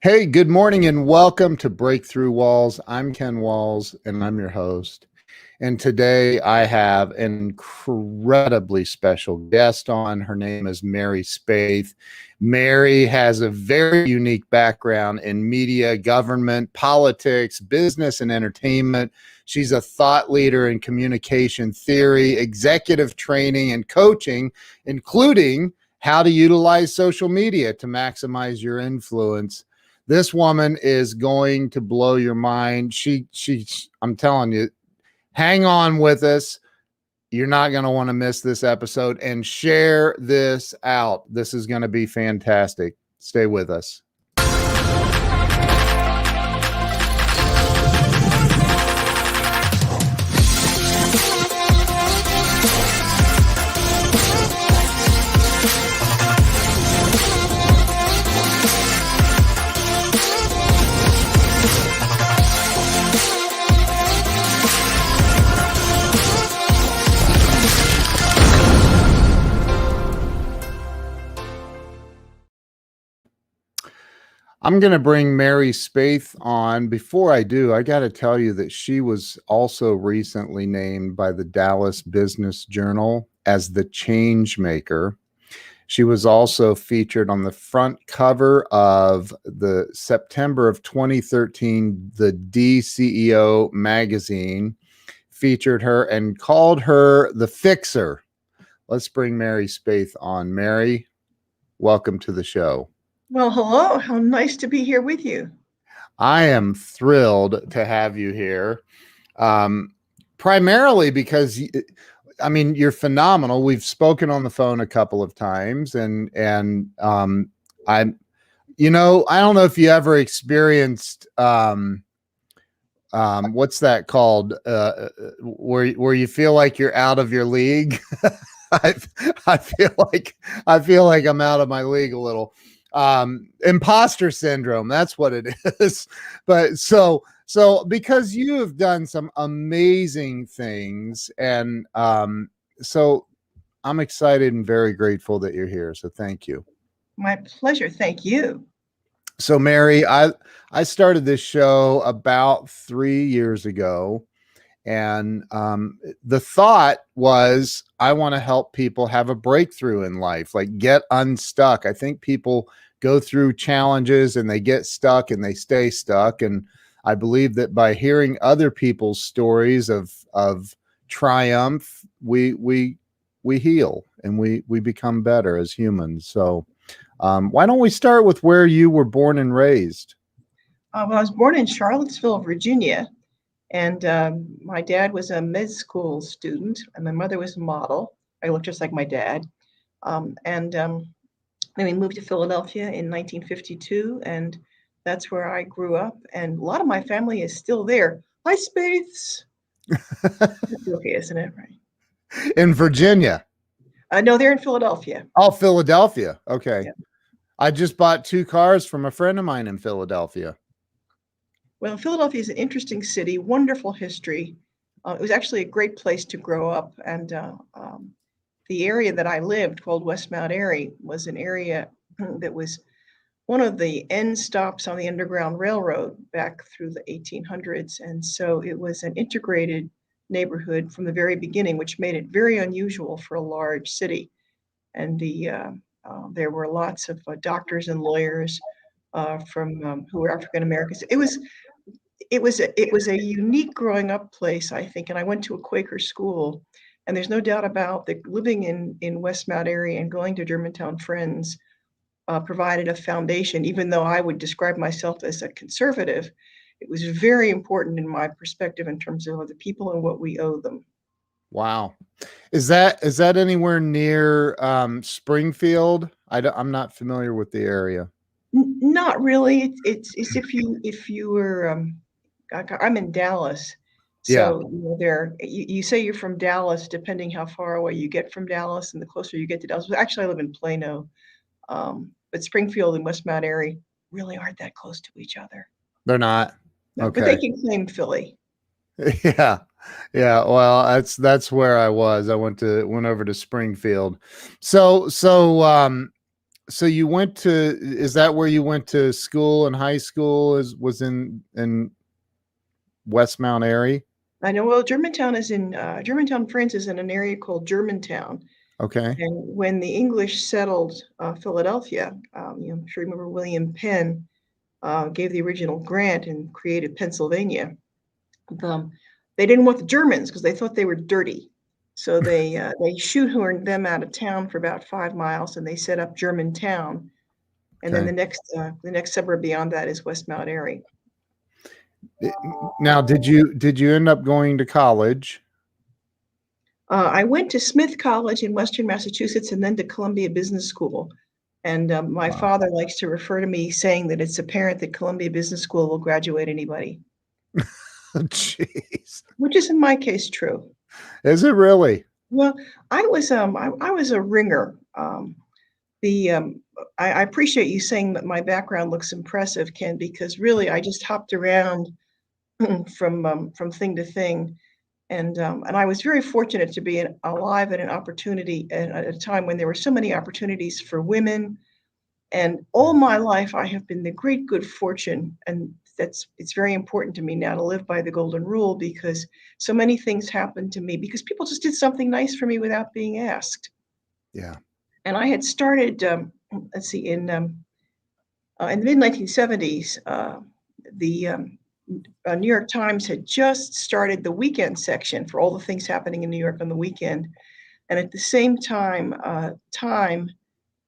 Hey, good morning and welcome to Breakthrough Walls. I'm Ken Walls and I'm your host. And today I have an incredibly special guest on. Her name is Merrie Spaeth. Merrie has a very unique background in media, government, politics, business, and entertainment. She's a thought leader in communication theory, executive training, and coaching, including how to utilize social media to maximize your influence. This woman is going to blow your mind. I'm telling you, hang on with us. You're not going to want to miss this episode, and share this out. This is going to be fantastic. Stay with us. I'm going to bring Merrie Spaeth on. Before I do, I got to tell you that she was also recently named by the Dallas Business Journal as the change maker. She was also featured on the front cover of the September of 2013, the DCEO magazine featured her and called her the fixer. Let's bring Merrie Spaeth on. Merrie, welcome to the show. Well, hello. How nice to be here with you. I am thrilled to have you here, primarily because, I mean, you're phenomenal. We've spoken on the phone a couple of times, and I don't know if you ever experienced what's that called, where you feel like you're out of your league. I feel like I'm out of my league a little. Imposter syndrome, that's what it is. But so because you have done some amazing things, and so I'm excited and very grateful that you're here, so thank you. My pleasure. Thank you. So Merrie, I started this show about 3 years ago, and the thought was, I want to help people have a breakthrough in life, like get unstuck. I think people go through challenges and they get stuck and they stay stuck. And I believe that by hearing other people's stories of triumph, we heal and we become better as humans. So why don't we start with where you were born and raised? Well, I was born in Charlottesville, Virginia, and my dad was a med school student, and my mother was a model. I looked just like my dad. Then we moved to Philadelphia in 1952, and that's where I grew up. And a lot of my family is still there. Hi, Spaeths. That's okay, isn't it? Right. In Virginia? No, they're in Philadelphia. Oh, Philadelphia. Okay. Yeah. I just bought 2 cars from a friend of mine in Philadelphia. Well, Philadelphia is an interesting city, wonderful history. It was actually a great place to grow up. And the area that I lived, called West Mount Airy, was an area that was one of the end stops on the Underground Railroad back through the 1800s. And so it was an integrated neighborhood from the very beginning, which made it very unusual for a large city. And there were lots of doctors and lawyers from who were African Americans. It was a unique growing up place, I think. And I went to a Quaker school. And there's no doubt about that living in West Mount Airy and going to Germantown Friends provided a foundation. Even though I would describe myself as a conservative, it was very important in my perspective in terms of the people and what we owe them. Wow. Is that anywhere near Springfield? I'm not familiar with the area. Not really. It's if you were, I'm in Dallas. So you say you're from Dallas, depending how far away you get from Dallas, and the closer you get to Dallas. Actually, I live in Plano, but Springfield and West Mount Airy really aren't that close to each other. They're not. No, okay. But they can claim Philly. Yeah. Well, that's where I was. I went over to Springfield. So So you went to, is that where you went to school and high school was in West Mount Airy? I know, well, Germantown, France is in an area called Germantown. Okay. And when the English settled Philadelphia, I'm sure you remember William Penn gave the original grant and created Pennsylvania. Um, they didn't want the Germans because they thought they were dirty. So they shoehorned them out of town for about 5 miles, and they set up Germantown. And then Okay. the next suburb beyond that is West Mount Airy. Now, did you end up going to college? I went to Smith College in Western Massachusetts and then to Columbia Business School. And my Wow. father likes to refer to me saying that it's apparent that Columbia Business School will graduate anybody, Jeez. which is in my case true. Is it really? Well, I was a ringer. The I appreciate you saying that my background looks impressive, Ken, because really I just hopped around from thing to thing. And I was very fortunate to be alive at an opportunity at a time when there were so many opportunities for women. And all my life, I have been the great good fortune, and it's very important to me now to live by the golden rule because so many things happened to me because people just did something nice for me without being asked. Yeah. And I had started, let's see, in the mid 1970s, the New York Times had just started the weekend section for all the things happening in New York on the weekend. And at the same time, Time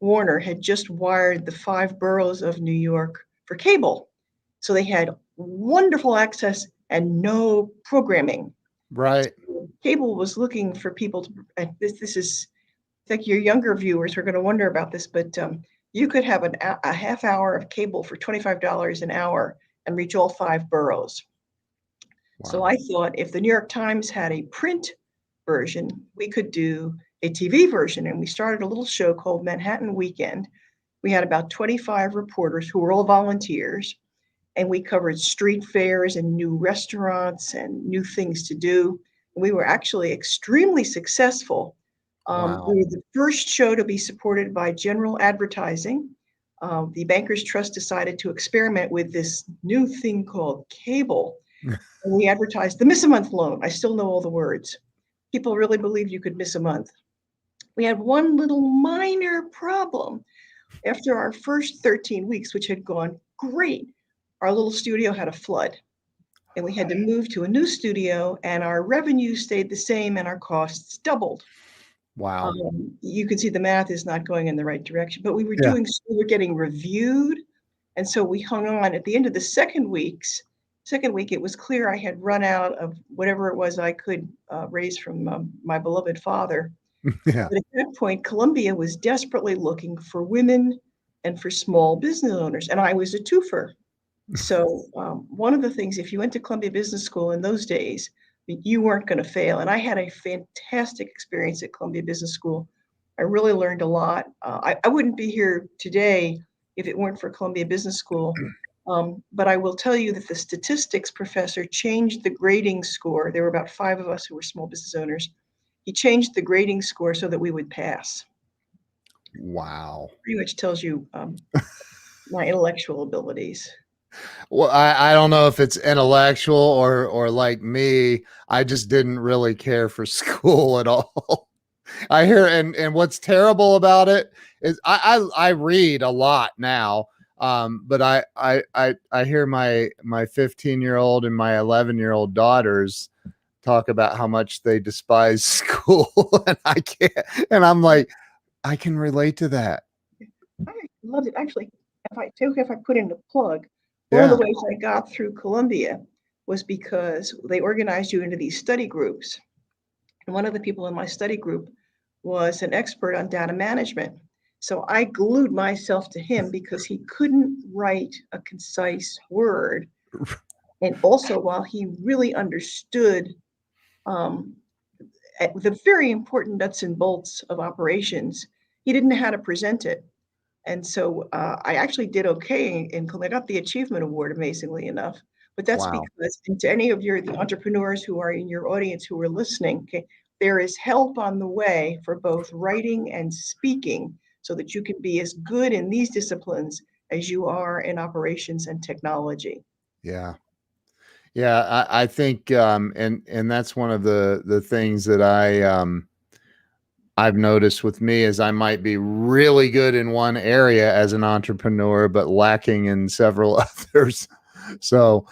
Warner had just wired the 5 boroughs of New York for cable. So they had wonderful access and no programming. Right. So cable was looking for people to, and this is, I think your younger viewers are going to wonder about this, but you could have a half hour of cable for $25 an hour and reach all 5 boroughs. So Wow. I thought if the New York Times had a print version, we could do a TV version. And we started a little show called Manhattan Weekend. We had about 25 reporters who were all volunteers, and we covered street fairs and new restaurants and new things to do. We were actually extremely successful. Wow. We were the first show to be supported by general advertising. The Bankers Trust decided to experiment with this new thing called cable. And we advertised the miss a month loan. I still know all the words. People really believed you could miss a month. We had one little minor problem. After our first 13 weeks, which had gone great, our little studio had a flood. And we had to move to a new studio, and our revenue stayed the same and our costs doubled. Wow. You can see the math is not going in the right direction, but we Yeah. were getting reviewed. And so we hung on. At the end of the second week, it was clear I had run out of whatever it was I could raise from my beloved father. Yeah. But at that point, Columbia was desperately looking for women and for small business owners, and I was a twofer. So one of the things, if you went to Columbia Business School in those days, you weren't going to fail. And I had a fantastic experience at Columbia Business School. I really learned a lot. I wouldn't be here today if it weren't for Columbia Business School. But I will tell you that the statistics professor changed the grading score. There were about 5 of us who were small business owners. He changed the grading score so that we would pass. Wow. Pretty much tells you my intellectual abilities. Well, I don't know if it's intellectual or like me, I just didn't really care for school at all. I hear, and what's terrible about it is I read a lot now. But I hear my 15-year-old and my 11-year-old daughters talk about how much they despise school, and I can't, and I'm like, I can relate to that. I loved it. Actually, if I put in a plug, one of the Yeah. ways I got through Columbia was because they organized you into these study groups. And one of the people in my study group was an expert on data management. So I glued myself to him because he couldn't write a concise word. And also, while he really understood um, the very important nuts and bolts of operations, he didn't know how to present it. And so I actually did okay in I got the achievement award, amazingly enough. But that's Wow. because, and to any of the entrepreneurs who are in your audience who are listening, okay, there is help on the way for both writing and speaking. so that you can be as good in these disciplines as you are in operations and technology. Yeah. Yeah, I think, and that's one of the things that I've noticed with me is I might be really good in one area as an entrepreneur, but lacking in several others. So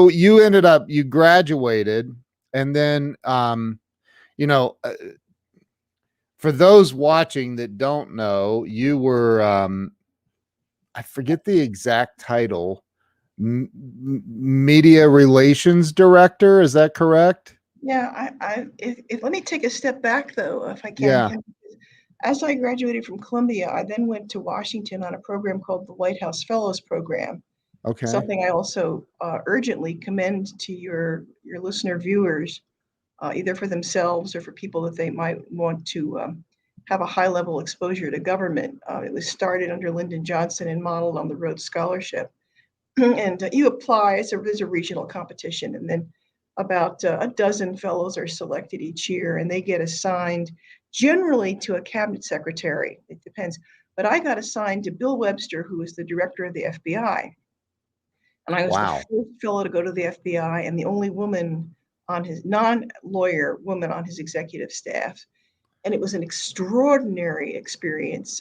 you graduated, and then, you know, for those watching that don't know, you were, I forget the exact title, media relations director. Is that correct? Yeah, if let me take a step back though, if I can, Yeah. Ken. As I graduated from Columbia, I then went to Washington on a program called the White House Fellows Program. Okay. Something I also urgently commend to your listener viewers, either for themselves or for people that they might want to have a high level exposure to government. It was started under Lyndon Johnson and modeled on the Rhodes Scholarship. And you apply, there's a regional competition, and then about a dozen fellows are selected each year, and they get assigned generally to a cabinet secretary. It depends. But I got assigned to Bill Webster, who was the director of the FBI. And I was the Wow. first fellow to go to the FBI and the only woman on his non-lawyer woman on his executive staff. And it was an extraordinary experience.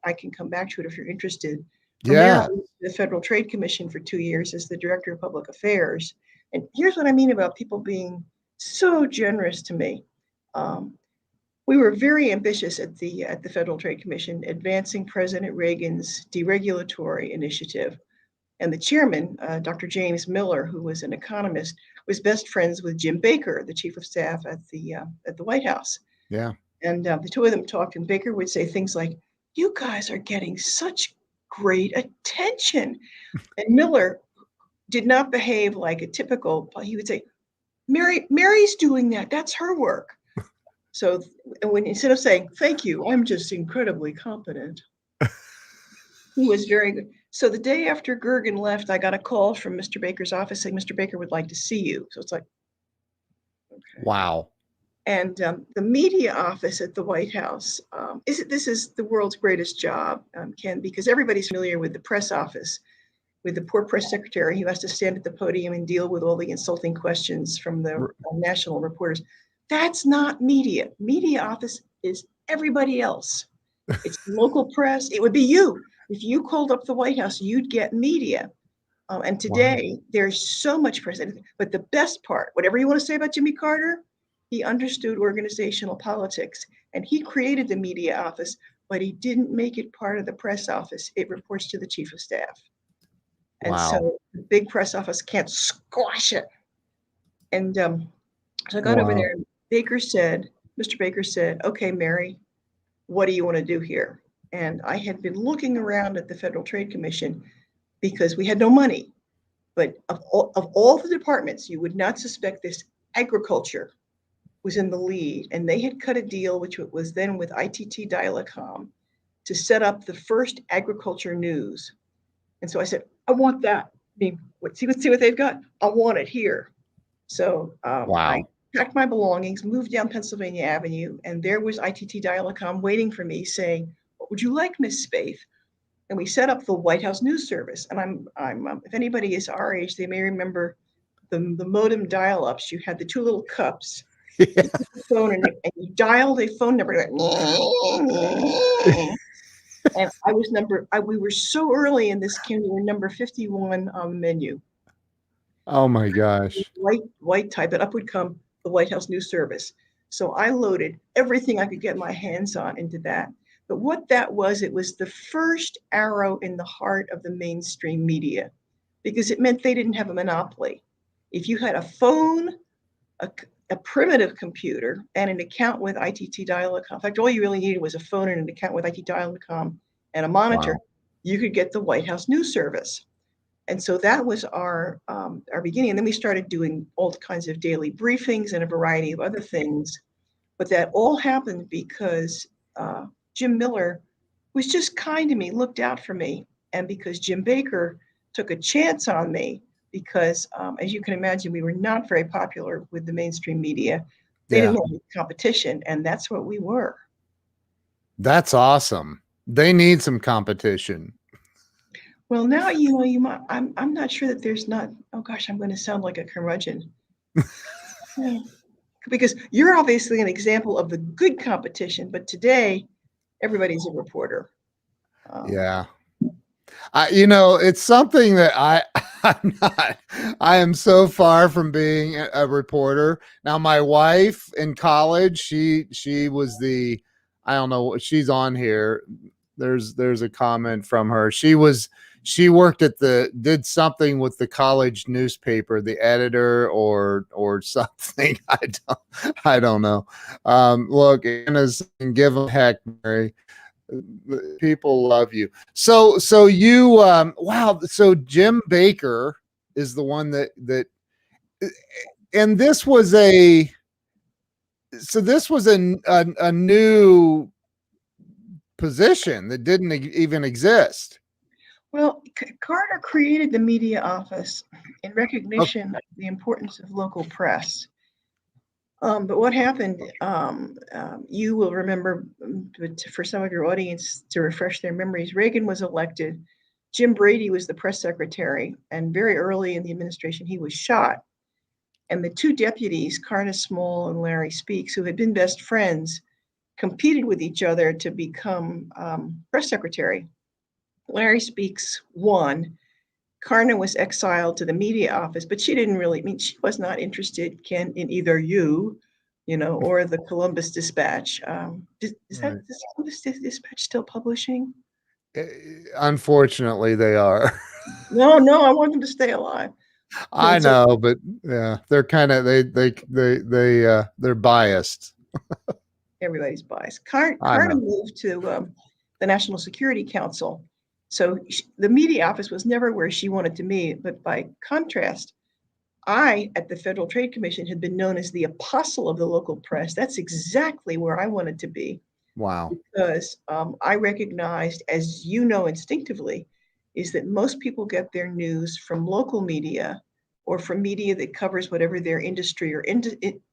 I can come back to it if you're interested. From there, I Yeah. went to the Federal Trade Commission for 2 years as the Director of Public Affairs. And here's what I mean about people being so generous to me. Um, we were very ambitious at the Federal Trade Commission, advancing President Reagan's deregulatory initiative. And the chairman, Dr. James Miller, who was an economist, was best friends with Jim Baker, the chief of staff at the White House. Yeah. And the two of them talked, and Baker would say things like, "You guys are getting such great attention." And Miller did not behave like a typical, he would say, Merrie's doing that. That's her work. So when instead of saying, "Thank you, I'm just incredibly competent," he was very good. So the day after Gergen left, I got a call from Mr. Baker's office saying, "Mr. Baker would like to see you." So it's like, okay. Wow. And the media office at the White House, this is the world's greatest job, Ken, because everybody's familiar with the press office, with the poor press secretary who has to stand at the podium and deal with all the insulting questions from the national reporters. That's not media. Media office is everybody else. It's local press. It would be you. If you called up the White House, you'd get media. And Wow. today, there's so much press. But the best part, whatever you want to say about Jimmy Carter, he understood organizational politics, and he created the media office, but he didn't make it part of the press office. It reports to the chief of staff. And Wow. so the big press office can't squash it. And so I got over Wow. there, and Mr. Baker said, "Okay, Merrie, what do you want to do here?" And I had been looking around at the Federal Trade Commission because we had no money. But of all the departments, you would not suspect this. Agriculture was in the lead, and they had cut a deal, which was then with ITT Dialecom, to set up the first agriculture news. And so I said, "I want that. I mean, see what they've got. I want it here." So I Wow. packed my belongings, moved down Pennsylvania Avenue, and there was ITT Dialecom waiting for me, saying, "What would you like, Miss Spaeth?" And we set up the White House News Service. And I'm if anybody is our age, they may remember the modem dial-ups. You had the two little cups. Yeah. You put the phone in it, and you dialed a phone number. And we were so early in this, Kim, we were number 51 on the menu. Oh my gosh. White type, and up would come the White House News Service. So I loaded everything I could get my hands on into that. But what that was, it was the first arrow in the heart of the mainstream media, because it meant they didn't have a monopoly. If you had a phone, a primitive computer, and an account with ITT Dialecom, in fact, all you really needed was a phone and an account with ITT Dialecom and a monitor, Wow. you could get the White House News Service. And so that was our beginning. And then we started doing all kinds of daily briefings and a variety of other things. But that all happened because Jim Miller was just kind to me, looked out for me, and because Jim Baker took a chance on me, because as you can imagine, we were not very popular with the mainstream media. They Yeah. didn't have any competition, and that's what we were. That's awesome. They need some competition. Well, now you know you might. I'm not sure that there's not. Oh gosh, I'm going to sound like a curmudgeon. Yeah. Because you're obviously an example of the good competition, but today everybody's a reporter. Um, Yeah. It's something that I'm not, I am so far from being a reporter. Now, my wife in college, she was I don't know, she's on here. There's a comment from her. She worked did something with the college newspaper, the editor or something. I don't know. Look, Anna's give them heck, Mary. People love you. So you wow, so Jim Baker is the one that and this was a new position that didn't even exist. well, Carter created the media office in Okay. recognition of the importance of local press. But what happened, you will remember, but for some of your audience to refresh their memories, Reagan was elected. Jim Brady was the press secretary, and very early in the administration, he was shot. And the two deputies, Carter Small and Larry Speakes, who had been best friends, competed with each other to become press secretary. Larry Speakes won. Karna was exiled to the media office, but she didn't really, I mean, she was not interested, Ken, in either or the Columbus Dispatch. Is that Right. the Columbus Dispatch still publishing? Unfortunately, they are. No, no, I want them to stay alive. I So know, but yeah, they're kind of they're biased. everybody's biased. I Karna know. moved to the National Security Council. So the media office was never where she wanted to be. But by contrast, I, at the Federal Trade Commission, had been known as the apostle of the local press. That's exactly where I wanted to be Wow. because I recognized, as you know instinctively, is that most people get their news from local media or from media that covers whatever their industry or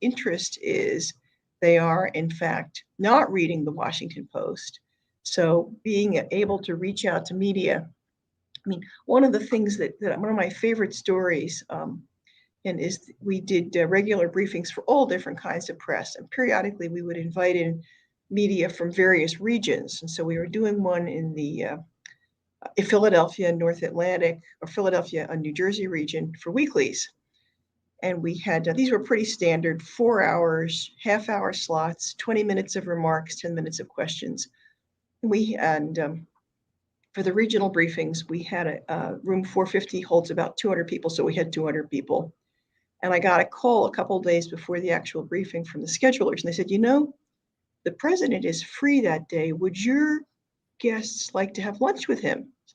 interest is. They are, in fact, not reading the Washington Post. So being able to reach out to media, I mean, one of the things that one of my favorite stories and is we did regular briefings for all different kinds of press, and periodically we would invite in media from various regions. And so we were doing one in Philadelphia, North Atlantic, or Philadelphia, New Jersey region for weeklies. And we had these were pretty standard 4 hours, half-hour slots, 20 minutes of remarks, 10 minutes of questions. And for the regional briefings, we had a room 450 holds about 200 people, so we had 200 people. And I got a call a couple of days before the actual briefing from the schedulers. And they said, the president is free that day. Would your guests like to have lunch with him? It's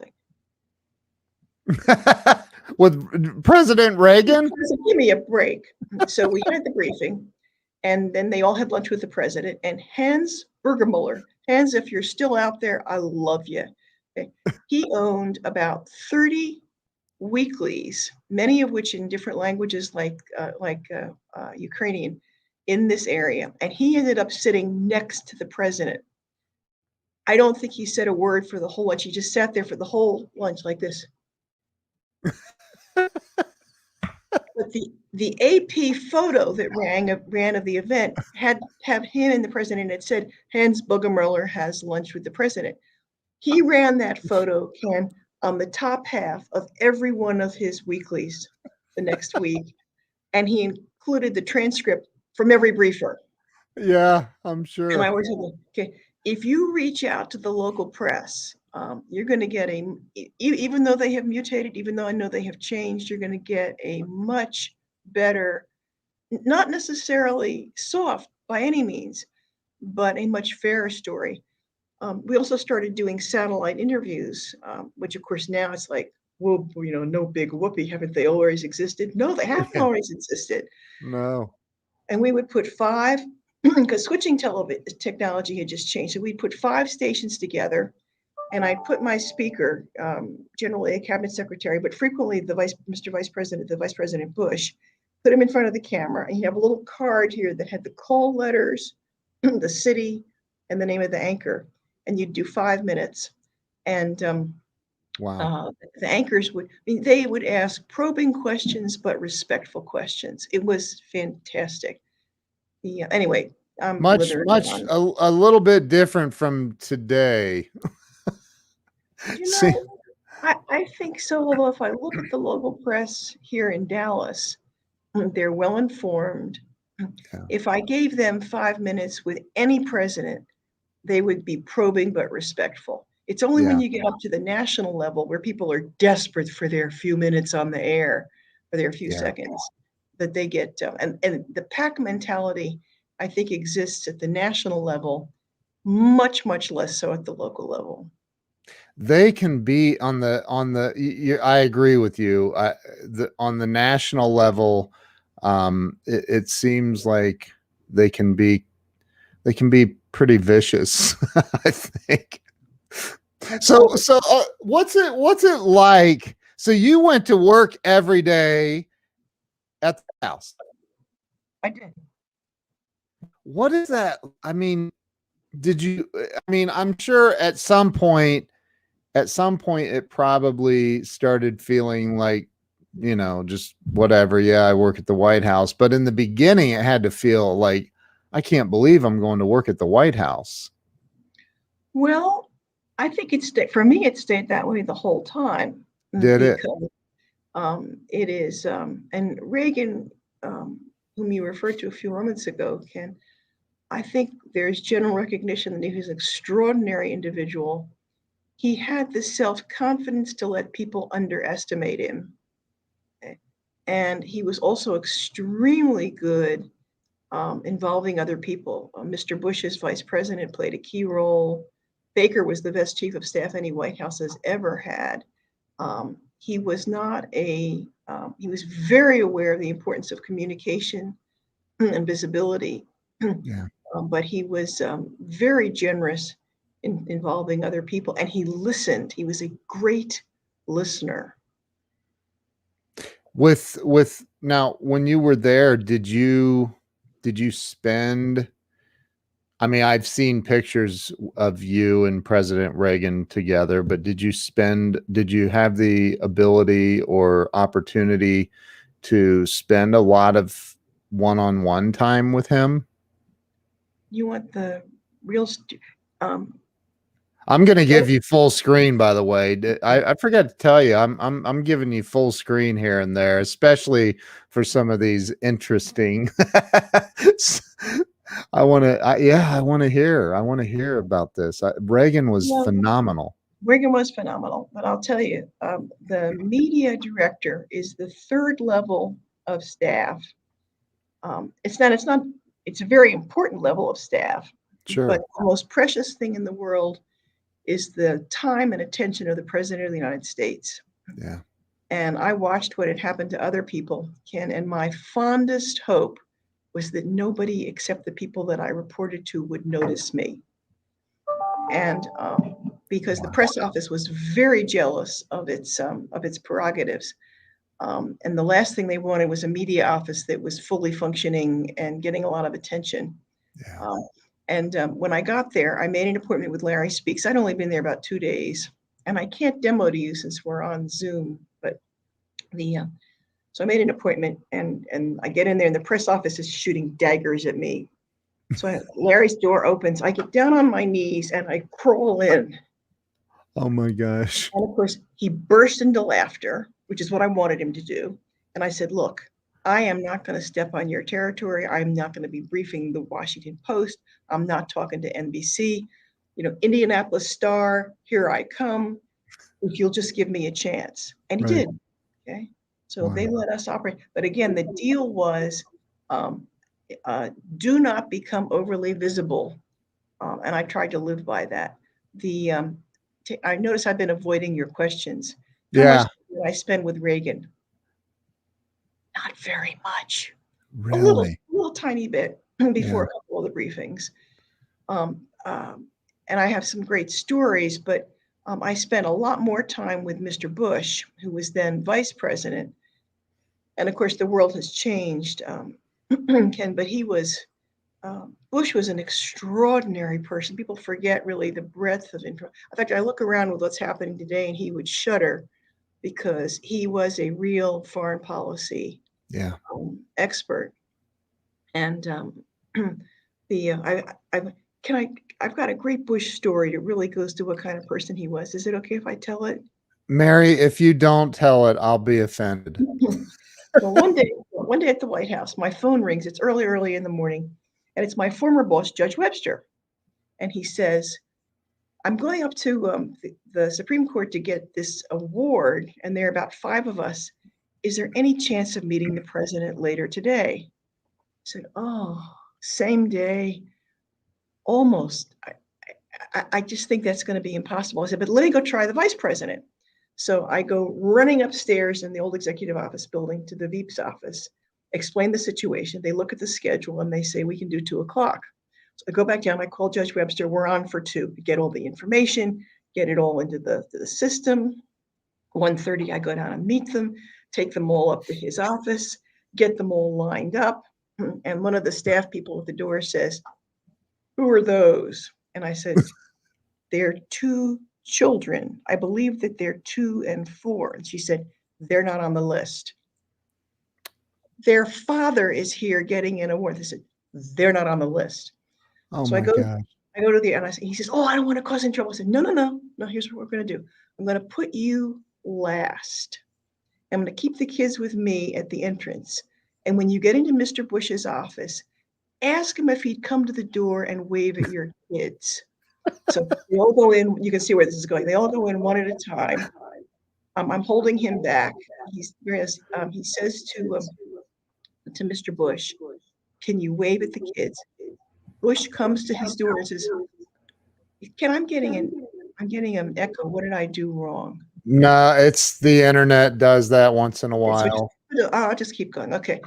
like, With President Reagan? give me a break. So we had the briefing, and then they all had lunch with the president. And Hans Burgermuller, Hans, if you're still out there, I love you. Okay. He owned about 30 weeklies, many of which in different languages like Ukrainian, in this area. And he ended up sitting next to the president. I don't think he said a word for the whole lunch. He just sat there for the whole lunch like this. But the AP photo that ran of the event had him and the president. It said Hans Burgermuller has lunch with the president. He ran that photo, Ken, on the top half of every one of his weeklies the next week. And he included the transcript from every briefer. Yeah, I'm And I sure. always said, okay, if you reach out to the local press, you're going to get even though they have mutated, even though I know they have changed, you're going to get a much better, not necessarily soft by any means, but a much fairer story. We also started doing satellite interviews, which of course now it's like, well, no big whoopee. Haven't they always existed? No, they haven't Yeah. always existed. No. And we would put five, because switching technology had just changed. So we'd put five stations together, and I'd put my speaker, generally a cabinet secretary, but frequently Mr. Vice President, the Vice President Bush, put him in front of the camera, and you have a little card here that had the call letters, the city, and the name of the anchor. and you'd do 5 minutes. And Wow. the anchors would, they would ask probing questions, but respectful questions. It was fantastic. Anyway, I'm Much, blithering much, on. a little bit different from today. You See, know, I think so. Although if I look at the local press here in Dallas, they're well informed. yeah, If I gave them 5 minutes with any president, they would be probing but respectful. It's only when yeah, you get up to the national level where people are desperate for their few minutes on the air, for their few yeah. seconds, that they get, and the pack mentality, I think, exists at the national level, much, much less so at the local level. They can be I agree with you. On the national level, it seems like they can be they can be pretty vicious. I think. That's So, all. what's it like? So you went to work every day at the house. I did. What is that? I mean, did you? I mean, I'm sure at some point it probably started feeling like, just whatever. Yeah, I work at the White House. But in the beginning, it had to feel like, I can't believe I'm going to work at the White House. Well, I think for me, it stayed that way the whole time Did it? because it is, and Reagan, whom you referred to a few moments ago, Ken, I think there's general recognition that he was an extraordinary individual. He had the self-confidence to let people underestimate him. And he was also extremely good involving other people. Mr. Bush's vice president played a key role. Baker was the best chief of staff any White House has ever had. He was not he was very aware of the importance of communication and visibility. Yeah. But he was very generous in involving other people, and he listened. He was a great listener. With now, when you were there, did you spend, I mean, I've seen pictures of you and President Reagan together, but did you have the ability or opportunity to spend a lot of one-on-one time with him? You want the real? Um, I'm going to what, give you full screen, by the way. I forgot to tell you, I'm giving you full screen here and there, especially for some of these interesting. I want to hear. I want to hear about this. Reagan was well, phenomenal. Reagan was phenomenal, but I'll tell you, the media director is the third level of staff. It's not. It's not. It's a very important level of staff, but Sure. the most precious thing in the world is the time and attention of the President of the United States. Yeah. And I watched what had happened to other people, Ken, and my fondest hope was that nobody except the people that I reported to would notice me. And because the Wow. press office was very jealous of its prerogatives, and the last thing they wanted was a media office that was fully functioning and getting a lot of attention. Yeah. Um, and when I got there, I made an appointment with Larry Speaks. I'd only been there about 2 days, and I can't demo to you since we're on Zoom. But so I made an appointment, and I get in there, and the press office is shooting daggers at me. So Larry's door opens. I get down on my knees and I crawl in. Oh my gosh. And of course, he burst into laughter, which is what I wanted him to do. And I said, "Look, I am not going to step on your territory. I'm not going to be briefing the Washington Post. I'm not talking to NBC. Indianapolis Star, here I come. If you'll just give me a chance." And he Right. did. Okay. So they Wow. let us operate. But again, the deal was um, do not become overly visible. And I tried to live by that. The I notice I've been avoiding your questions. How much Yeah. did I spend with Reagan? Not very much. Really. A little tiny bit before Yeah. a couple of the briefings. Um, um, and I have some great stories, but I spent a lot more time with Mr. Bush, who was then vice president. And of course, the world has changed, Ken, but he was Bush was an extraordinary person. People forget really the breadth of info. In fact, I look around with what's happening today, and he would shudder because he was a real foreign policy expert. And I've got a great Bush story that really goes to what kind of person he was. Is it okay if I tell it? Merrie, if you don't tell it, I'll be offended. Well, one day at the White House, my phone rings. It's early in the morning, and it's my former boss, Judge Webster. And he says, I'm going up to the Supreme Court to get this award, and there are about 5 of us. Is there any chance of meeting the president later today? I said, oh, same day, almost. I just think that's going to be impossible. I said, but let me go try the vice president. So I go running upstairs in the old executive office building to the VP's office, explain the situation. They look at the schedule and they say, we can do 2 o'clock. So I go back down, I call Judge Webster, we're on for 2, get all the information, get it all into the system. 1:30, I go down and meet them, take them all up to his office, get them all lined up. And one of the staff people at the door says, who are those? And I said, they're 2 children. I believe that they're 2 and 4. And she said, they're not on the list. Their father is here getting an award. They said, they're not on the list. Oh so my God. I go to the, and I say, he says, oh, I don't want to cause any trouble. I said, no, here's what we're going to do. I'm going to put you last. I'm going to keep the kids with me at the entrance. And when you get into Mr. Bush's office, ask him if he'd come to the door and wave at your kids. So they all go in. You can see where this is going. They all go in one at a time. I'm holding him back. He says to Mr. Bush, can you wave at the kids? Bush comes to his door and says, I'm getting an echo. What did I do wrong? No, it's the internet does that once in a while. So I'll just keep going. Okay.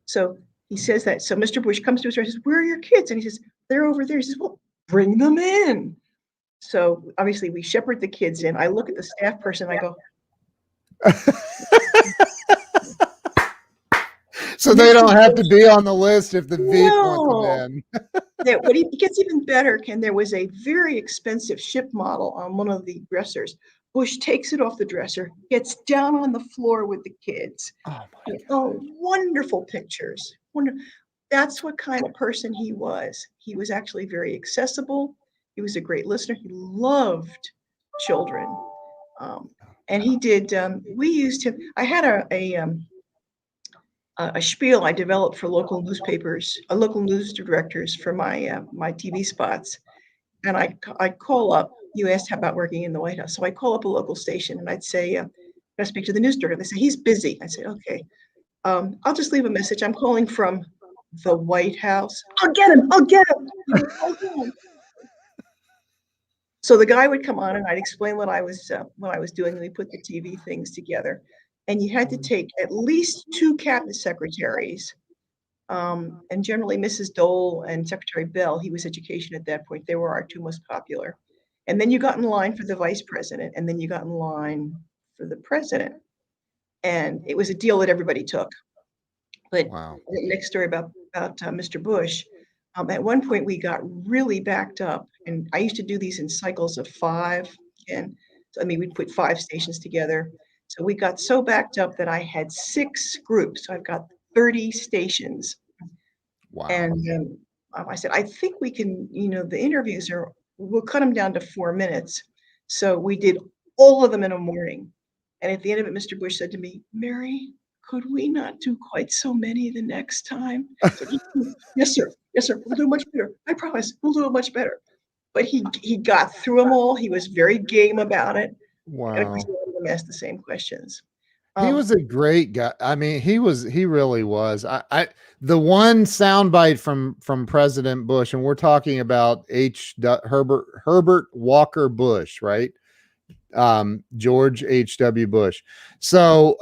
So he says that. So Mr. Bush comes to his door and says, where are your kids? And he says, they're over there. He says, well, bring them in. So obviously we shepherd the kids in. I look at the staff person. I go, so they don't have to be on the list if the VP wants them in. What it gets even better, Ken, there was a very expensive ship model on one of the dressers. Bush takes it off the dresser, gets down on the floor with the kids. Oh, wonderful pictures. That's what kind of person he was. He was actually very accessible. He was a great listener. He loved children. And he did, we used him. I had a spiel I developed for local newspapers, local news directors for my my TV spots. And I'd call up, you asked about working in the White House. So I call up a local station and I'd say, I speak to the news director. They say, he's busy. I say, okay, I'll just leave a message. I'm calling from the White House. I'll get him. So the guy would come on and I'd explain what I was doing. And we put the TV things together. And you had to take at least 2 cabinet secretaries, and generally Mrs. Dole and Secretary Bell. He was education at that point. They were our 2 most popular. And then you got in line for the vice president, and then you got in line for the president. And it was a deal that everybody took. But the next story about Mr. Bush, at one point we got really backed up, and I used to do these in cycles of 5. And so, I mean, we'd put 5 stations together. So we got so backed up that I had 6 groups. So I've got 30 stations. Wow. And I said, I think we can, the interviews we'll cut them down to 4 minutes. So we did all of them in a morning. And at the end of it, Mr. Bush said to me, Merrie, could we not do quite so many the next time? Said, yes, sir. We'll do much better. I promise we'll do it much better. But he got through them all. He was very game about it. Wow. And of course, them ask the same questions. He was a great guy. I mean, he really was. The one soundbite from President Bush, and we're talking about Herbert Walker Bush, right? George H.W. Bush. So,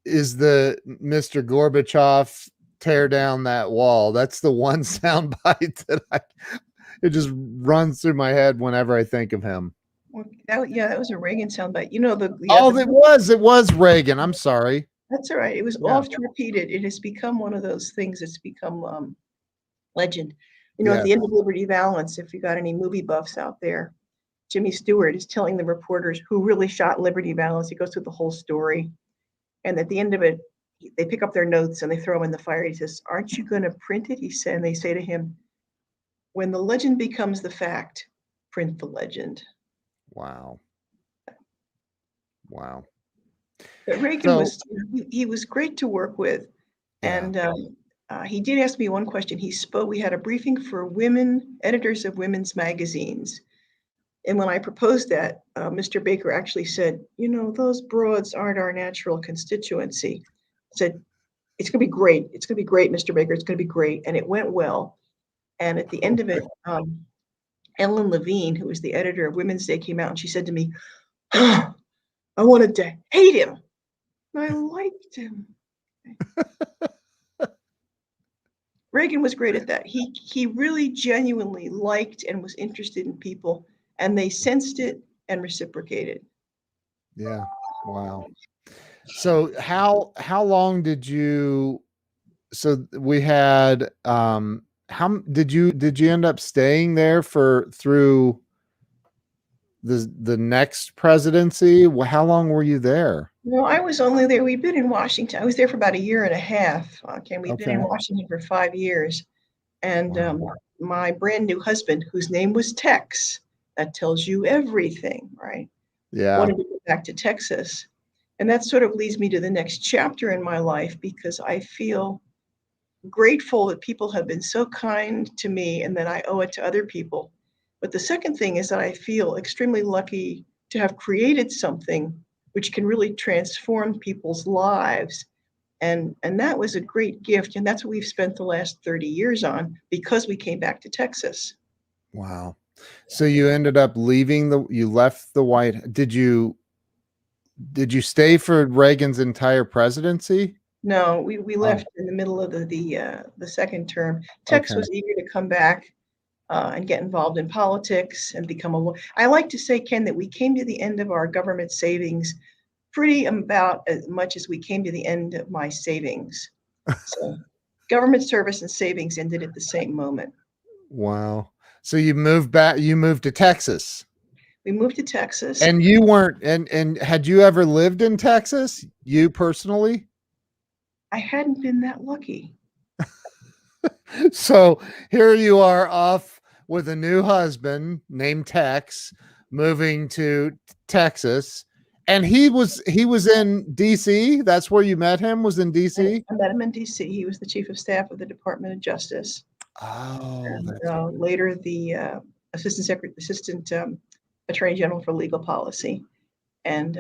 is the Mr. Gorbachev tear down that wall? That's the one soundbite that it just runs through my head whenever I think of him. Well, that was a Reagan soundbite. It was Reagan. I'm sorry. That's all right. It was oft repeated. It has become one of those things that's become legend. At Yes. the end of Liberty Valance, if you got any movie buffs out there, Jimmy Stewart is telling the reporters who really shot Liberty Valance. He goes through the whole story. And at the end of it, they pick up their notes and they throw them in the fire. He says, "Aren't you going to print it?" He said, and they say to him, "When the legend becomes the fact, print the legend." Wow. Wow. But Reagan So, was, he was great to work with. yeah. And he did ask me one question. We had a briefing for women, editors of women's magazines. And when I proposed that, Mr. Baker actually said, "Those broads aren't our natural constituency." I said, "It's going to be great. It's going to be great, Mr. Baker. It's going to be great." And it went well. And at the end of it, Ellen Levine, who was the editor of Women's Day, came out and she said to me, "Oh, I wanted to hate him. I liked him." Reagan was great at that. He really genuinely liked and was interested in people, and they sensed it and reciprocated. Yeah. Wow. So how long did you so we had how did you end up staying there for through the next presidency? How long were you there? No, I was only there. We've been in Washington. I was there for about a year and a half. Okay, we've been in Okay. Washington for 5 years. And Wow. my brand new husband, whose name was Tex, that tells you everything, right? Yeah. Wanted to go back to Texas. And that sort of leads me to the next chapter in my life because I feel grateful that people have been so kind to me and that I owe it to other people. But the second thing is that I feel extremely lucky to have created something which can really transform people's lives. And that was a great gift. And that's what we've spent the last 30 years on because we came back to Texas. Wow. So you ended up you left the did you stay for Reagan's entire presidency? No, we Oh, left in the middle of the second term. Tex okay. was eager to come back and get involved in politics and become a lawyer. I like to say, Ken, that we came to the end of our government savings pretty about as much as we came to the end of my savings. So government service and savings ended at the same moment. Wow. So you moved to Texas. We moved to Texas. And you weren't and had you ever lived in Texas? You personally? I hadn't been that lucky. So here you are off with a new husband named Tex, moving to Texas. And he was in DC. That's where you met him, was in DC. I met him in DC. He was the chief of staff of the Department of Justice. Oh, And that's later the assistant attorney general for legal policy. And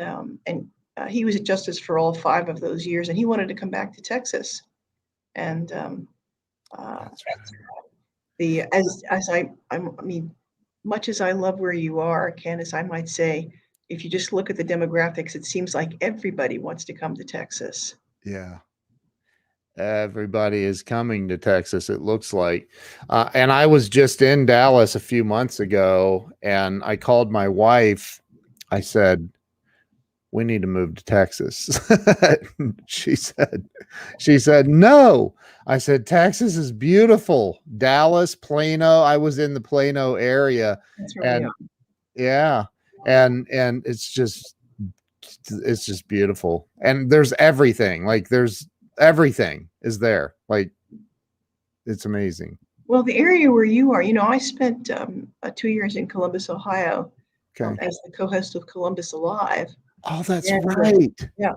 he was at justice for all 5 of those years. And he wanted to come back to Texas. And that's right. I mean, much as I love where you are, Candace, I might say, if you just look at the demographics, it seems like everybody wants to come to Texas. Yeah. Everybody is coming to Texas, it looks like. And I was just in Dallas a few months ago, and I called my wife. I said, "We need to move to Texas." she said, "No." I said, "Texas is beautiful. Dallas, Plano." I was in the Plano area, That's where we and are. yeah, and it's just beautiful. And there's everything. Like there's everything is there. Like it's amazing. Well, the area where you are, I spent 2 years in Columbus, Ohio, Okay. as the co-host of Columbus Alive. Oh, that's And right. yeah,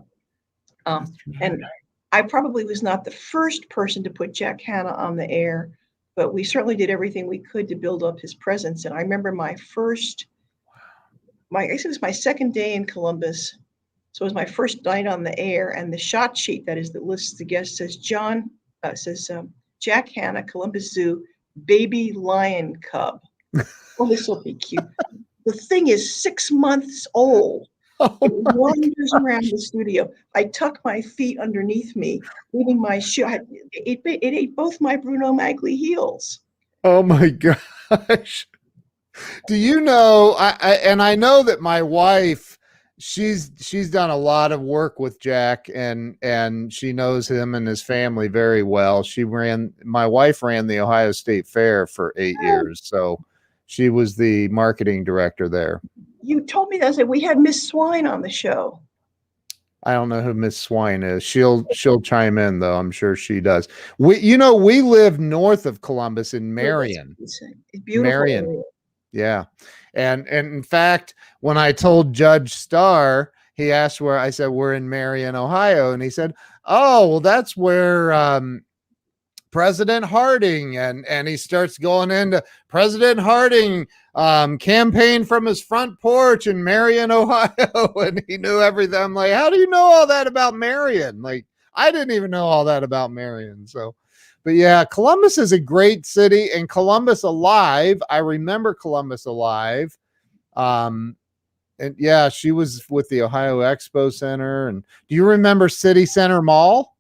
That's and right. I probably was not the first person to put Jack Hanna on the air, but we certainly did everything we could to build up his presence. And I remember I guess it was my second day in Columbus. So it was my first night on the air, and the shot sheet that is that lists the guest says Jack Hanna, Columbus Zoo, baby lion cub. Well, this will be cute. The thing is 6 months old. It Oh my wanders around the studio. I tuck my feet underneath me, leaving my shoe. It ate both my Bruno Magli heels. oh my gosh. Do you know and I know that my wife she's done a lot of work with Jack, and she knows him and his family very well. My wife ran the Ohio State Fair for 8 years, so she was the marketing director there. You told me that. I said we had Miss Swine on the show. I don't know who Miss Swine is. She'll chime in though. I'm sure she does. We live north of Columbus in Marion. It's beautiful Marion. area. Yeah. And in fact, when I told Judge Starr, he asked where. I said, we're in Marion, Ohio. And he said, oh, well, that's where President Harding, and he starts going into President Harding campaign from his front porch in Marion, Ohio. And he knew everything. I'm like, how do you know all that about Marion? Like, I didn't even know all that about Marion. So, but yeah, Columbus is a great city, and Columbus Alive. I remember Columbus Alive. And yeah, she was with the Ohio Expo Center. And do you remember City Center Mall?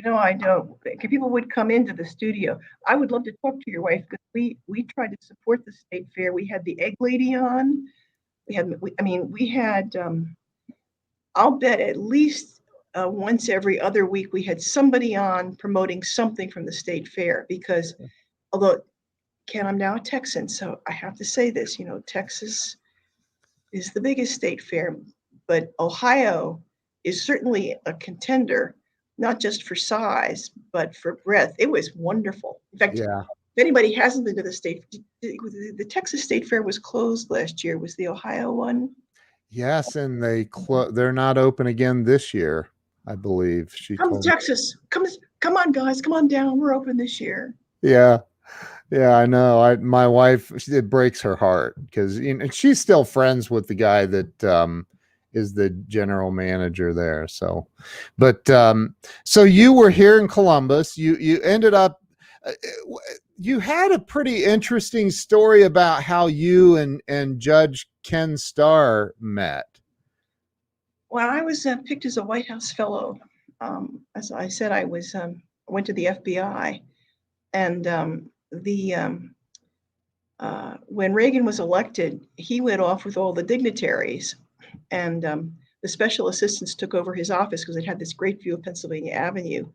I don't. People would come into the studio. I would love to talk to your wife because we tried to support the state fair. We had the egg lady on. We had. I'll bet at least once every other week we had somebody on promoting something from the state fair. Because although, Ken, I'm now a Texan, so I have to say this. Texas is the biggest state fair, but Ohio is certainly a contender. Not just for size, but for breadth. It was wonderful. In fact, Yeah. if anybody hasn't been to the Texas State Fair was closed last year. Was the Ohio one? Yes, and they're not open again this year, I believe. Come to Texas. Come on, guys. Come on down. We're open this year. Yeah. Yeah, I know. My wife, it breaks her heart because she's still friends with the guy that is the general manager there. So, but so you were here in Columbus. You ended up. You had a pretty interesting story about how you and Judge Ken Starr met. Well, I was picked as a White House fellow. As I said, I went to the FBI, and when Reagan was elected, he went off with all the dignitaries, and the special assistants took over his office because it had this great view of Pennsylvania Avenue.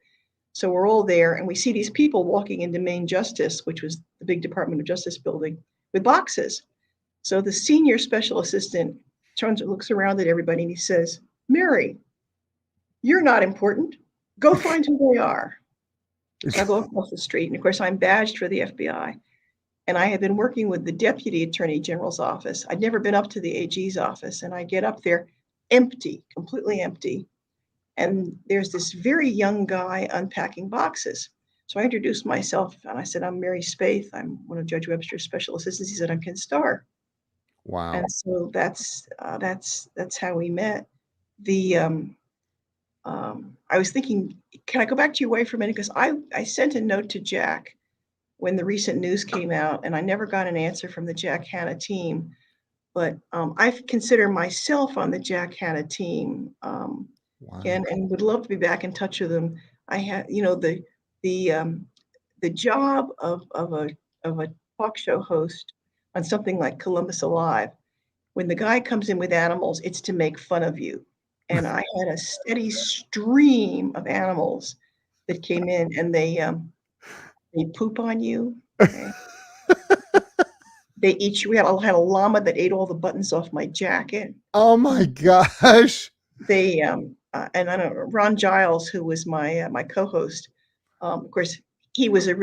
So we're all there, and we see these people walking into Main Justice, which was the big Department of Justice building, with boxes. So the senior special assistant turns and looks around at everybody, and he says, "Merrie, you're not important. Go find who they are." So I go across the street, and of course I'm badged for the FBI. And I had been working with the Deputy Attorney General's office. I'd never been up to the AG's office, and I get up there, empty, completely empty. And there's this very young guy unpacking boxes. So I introduced myself, and I said, "I'm Merrie Spaeth. I'm one of Judge Webster's special assistants." He said, "I'm Ken Starr." Wow. And so that's how we met. I was thinking, can I go back to your wife for a minute? Because I sent a note to Jack when the recent news came out, and I never got an answer from the Jack Hanna team. But I consider myself on the Jack Hanna team, Wow. and would love to be back in touch with them. I had, the job of a talk show host on something like Columbus Alive. When the guy comes in with animals, it's to make fun of you. And I had a steady stream of animals that came in, and they poop on you. Okay? We had a llama that ate all the buttons off my jacket. Oh my gosh. They and I don't know, Ron Giles, who was my co-host. Of course, he was a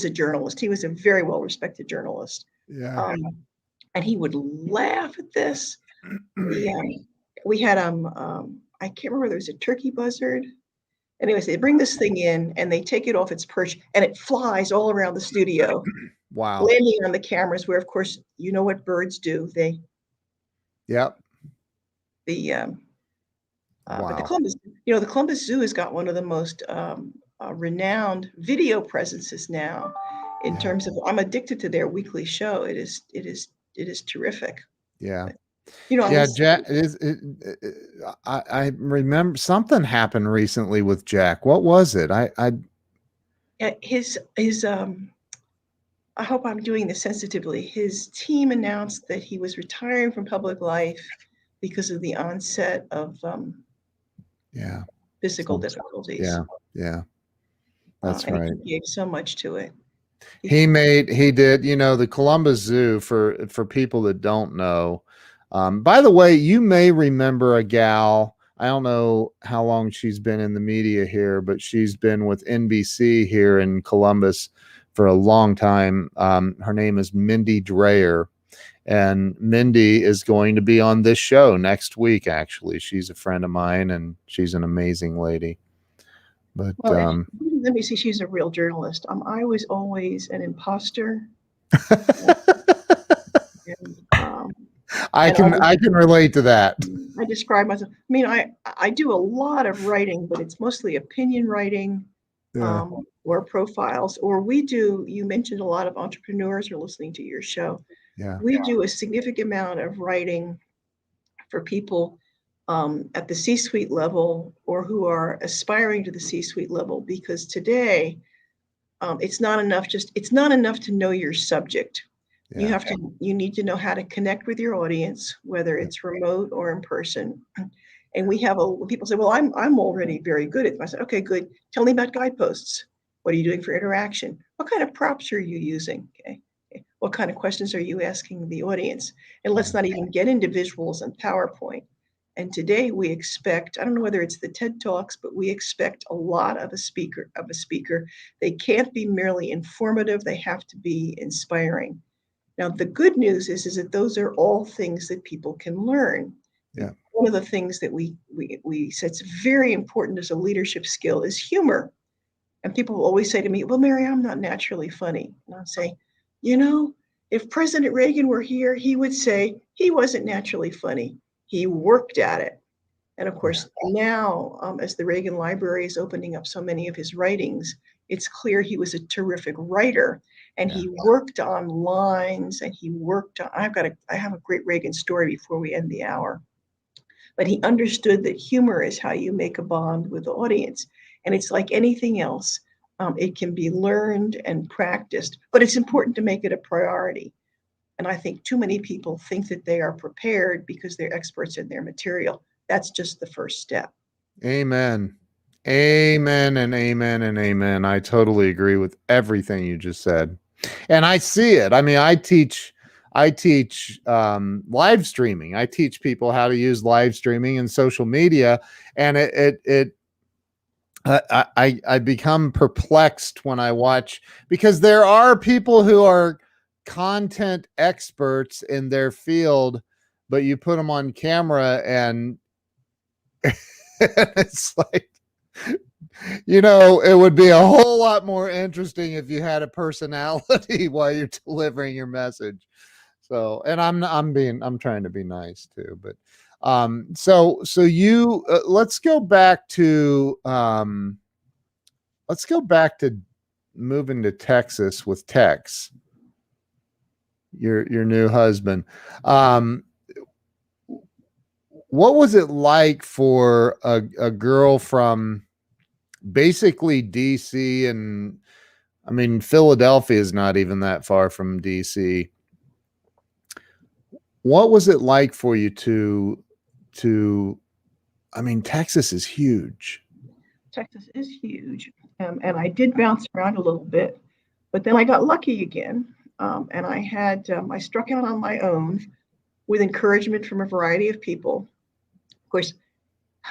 journalist. He was a very well respected journalist. Yeah. And he would laugh at this. We had I can't remember, there was a turkey buzzard. Anyways, they bring this thing in and they take it off its perch, and it flies all around the studio. Wow. Landing on the cameras, where of course you know what birds do. Yep. But the Columbus Zoo has got one of the most renowned video presences now. In terms of, I'm addicted to their weekly show. It is terrific. Yeah. Yeah, Jack I remember something happened recently with Jack. What was it? His I hope I'm doing this sensitively. His team announced that he was retiring from public life. because of the onset of Yeah. physical difficulties. Yeah. Yeah. That's And right. he gave so much to it. He did, the Columbus Zoo, for people that don't know. By the way, you may remember a gal. I don't know how long she's been in the media here, but she's been with NBC here in Columbus for a long time. Her name is Mindy Dreyer, and Mindy is going to be on this show next week. Actually, she's a friend of mine, and she's an amazing lady. But Well, let me see. She's a real journalist. I was always an imposter. And, I can relate to that. I describe myself. I mean, I do a lot of writing, but it's mostly opinion writing, Yeah. or profiles. Or we do. You mentioned a lot of entrepreneurs are listening to your show. Yeah. We do a significant amount of writing for people at the C-suite level or who are aspiring to the C-suite level, because today it's not enough to know your subject. Yeah. You need to know how to connect with your audience, whether it's remote or in person. And people say, well, I'm already very good at it. I said, okay, good. Tell me about guideposts. What are you doing for interaction? What kind of props are you using? Okay. What kind of questions are you asking the audience? And let's not even get into visuals and PowerPoint. And today we expect, I don't know whether it's the TED Talks, but we expect a lot of a speaker. They can't be merely informative, they have to be inspiring. Now, the good news is that those are all things that people can learn. Yeah. One of the things that we said is very important as a leadership skill is humor. And people will always say to me, well, Merrie, I'm not naturally funny. And I'll say, if President Reagan were here, he would say he wasn't naturally funny. He worked at it. And of course, now, as the Reagan Library is opening up so many of his writings, it's clear he was a terrific writer. And he worked on lines, and I have a great Reagan story before we end the hour. But he understood that humor is how you make a bond with the audience. And it's like anything else. It can be learned and practiced, but it's important to make it a priority. And I think too many people think that they are prepared because they're experts in their material. That's just the first step. Amen. Amen and amen and amen. I totally agree with everything you just said. And I see it. I mean, I teach live streaming. I teach people how to use live streaming and social media. And I become perplexed when I watch, because there are people who are content experts in their field, but you put them on camera and it's like, it would be a whole lot more interesting if you had a personality while you're delivering your message. So, and I'm trying to be nice too, but so you let's go back to moving to Texas with Tex, your new husband. What was it like for a girl from basically DC? And I mean, Philadelphia is not even that far from DC. What was it like for you I mean, Texas is huge. Texas is huge. And I did bounce around a little bit, but then I got lucky again. And I struck out on my own with encouragement from a variety of people. Of course,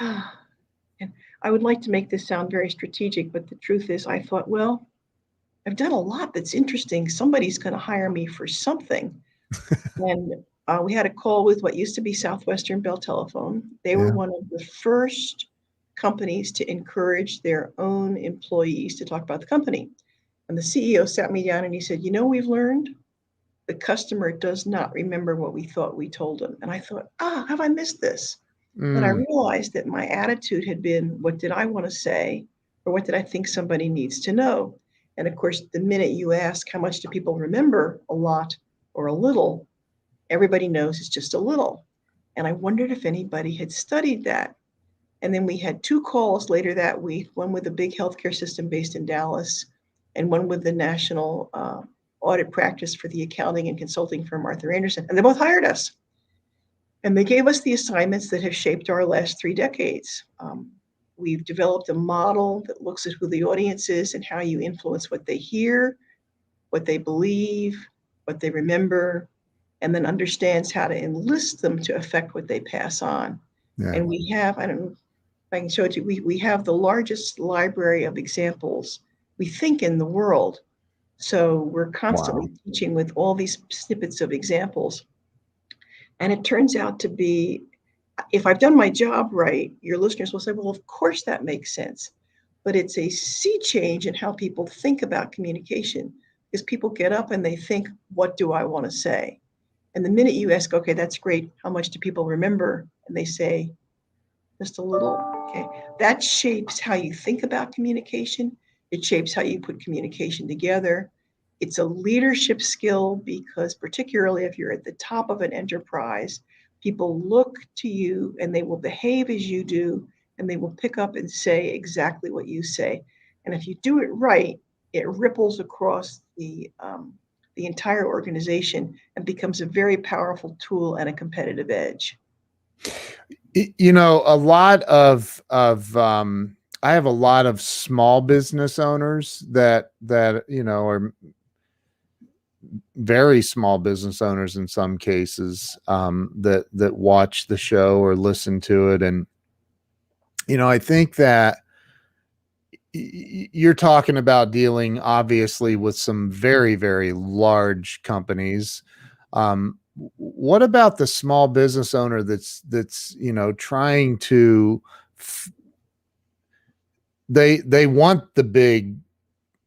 and I would like to make this sound very strategic, but the truth is I thought, well, I've done a lot that's interesting. Somebody's going to hire me for something. And we had a call with what used to be Southwestern Bell Telephone. They were one of the first companies to encourage their own employees to talk about the company. And the CEO sat me down and he said, we've learned the customer does not remember what we thought we told them. And I thought, have I missed this? But I realized that my attitude had been, what did I want to say? Or what did I think somebody needs to know? And of course, the minute you ask how much do people remember, a lot or a little, everybody knows it's just a little. And I wondered if anybody had studied that. And then we had 2 calls later that week, one with a big healthcare system based in Dallas and one with the national audit practice for the accounting and consulting firm Arthur Andersen. And they both hired us. And they gave us the assignments that have shaped our last 3 decades. We've developed a model that looks at who the audience is and how you influence what they hear, what they believe, what they remember, and then understands how to enlist them to affect what they pass on. Yeah. And we have, I don't know if I can show it to you, we have the largest library of examples, we think, in the world. So we're constantly teaching with all these snippets of examples. And it turns out to be, if I've done my job right, your listeners will say, well, of course that makes sense. But it's a sea change in how people think about communication, because people get up and they think, what do I want to say? And the minute you ask, okay, that's great, how much do people remember? And they say, just a little, okay. That shapes how you think about communication. It shapes how you put communication together. It's a leadership skill because particularly if you're at the top of an enterprise, people look to you and they will behave as you do, and they will pick up and say exactly what you say. And if you do it right, it ripples across the entire organization and becomes a very powerful tool and a competitive edge. You know, a lot of I have a lot of small business owners that you know are very small business owners in some cases, that watch the show or listen to it. And you know, I think that you're talking about dealing obviously with some very large companies. What about the small business owner that's you know trying to they want the big,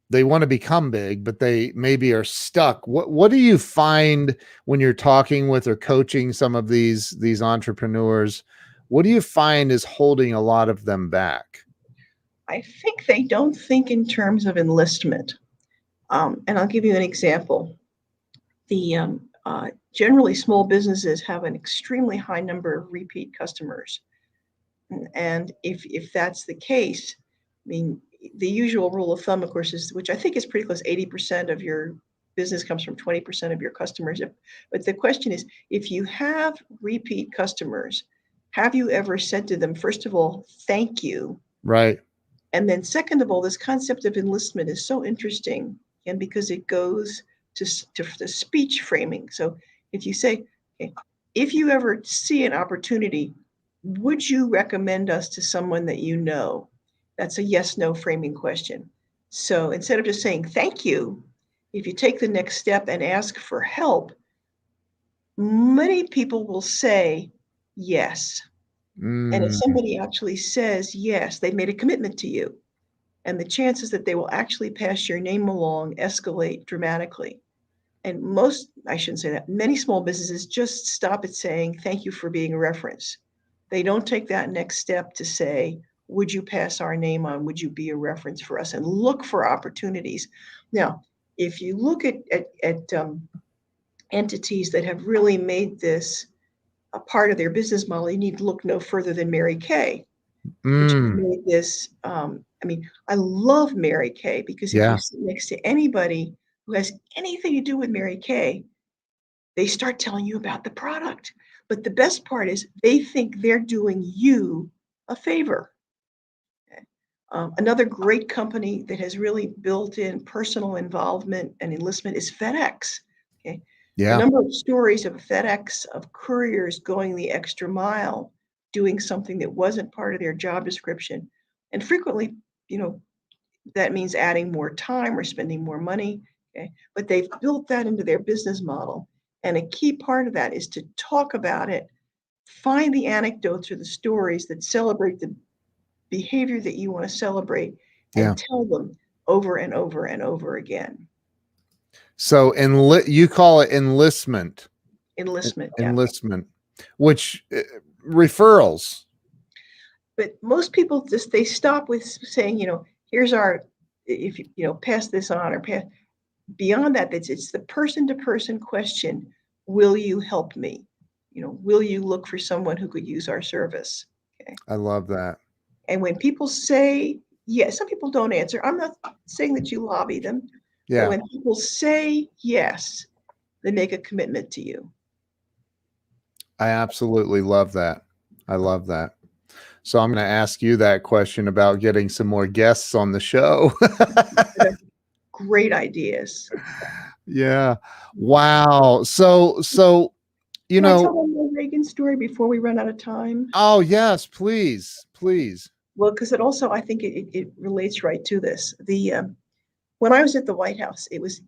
they want to become big, but they maybe are stuck. What do you find when you're talking with or coaching some of these entrepreneurs? What do you find is holding a lot of them back? I think they don't think in terms of enlistment. And I'll give you an example. Generally, small businesses have an extremely high number of repeat customers. And if that's the case, I mean, the usual rule of thumb, of course, is, which I think is pretty close, 80% of your business comes from 20% of your customers. But the question is, if you have repeat customers, have you ever said to them, first of all, thank you? Right. And then second of all, this concept of enlistment is so interesting, and because it goes to the speech framing. So if you say, okay, if you ever see an opportunity, would you recommend us to someone that you know? That's a yes, no framing question. So instead of just saying thank you, if you take the next step and ask for help, many people will say yes. And if somebody actually says yes, they've made a commitment to you. And the chances that they will actually pass your name along escalate dramatically. And I shouldn't say that, many small businesses just stop at saying, thank you for being a reference. They don't take that next step to say, would you pass our name on? Would you be a reference for us? And look for opportunities. Now, if you look at entities that have really made this a part of their business model, you need to look no further than Mary Kay, which made this. I mean, I love Mary Kay because if you sit next to anybody who has anything to do with Mary Kay, they start telling you about the product. But the best part is they think they're doing you a favor. Okay. Another great company that has really built in personal involvement and enlistment is FedEx. Okay. The number of stories of FedEx, of couriers going the extra mile, doing something that wasn't part of their job description. And frequently, you know, that means adding more time or spending more money. Okay. But they've built that into their business model. And a key part of that is to talk about it, find the anecdotes or the stories that celebrate the behavior that you want to celebrate, and tell them over and over and over again. So you call it enlistment. Enlistment. Enlistment, which referrals. But most people they stop with saying, you know, here's our, if you know, pass this on or pass. Beyond that, it's the person-to-person question. Will you help me? You know, will you look for someone who could use our service? Okay. I love that. And when people say yes, some people don't answer. I'm not saying that you lobby them. Yeah. But when people say yes, they make a commitment to you. I absolutely love that. I love that. So I'm going to ask you that question about getting some more guests on the show. Great ideas. Yeah. Wow. So, you Can I know, tell one more Reagan story before we run out of time? oh yes, please, please. Well, because it also, I think it relates right to this. When I was at the White House, it was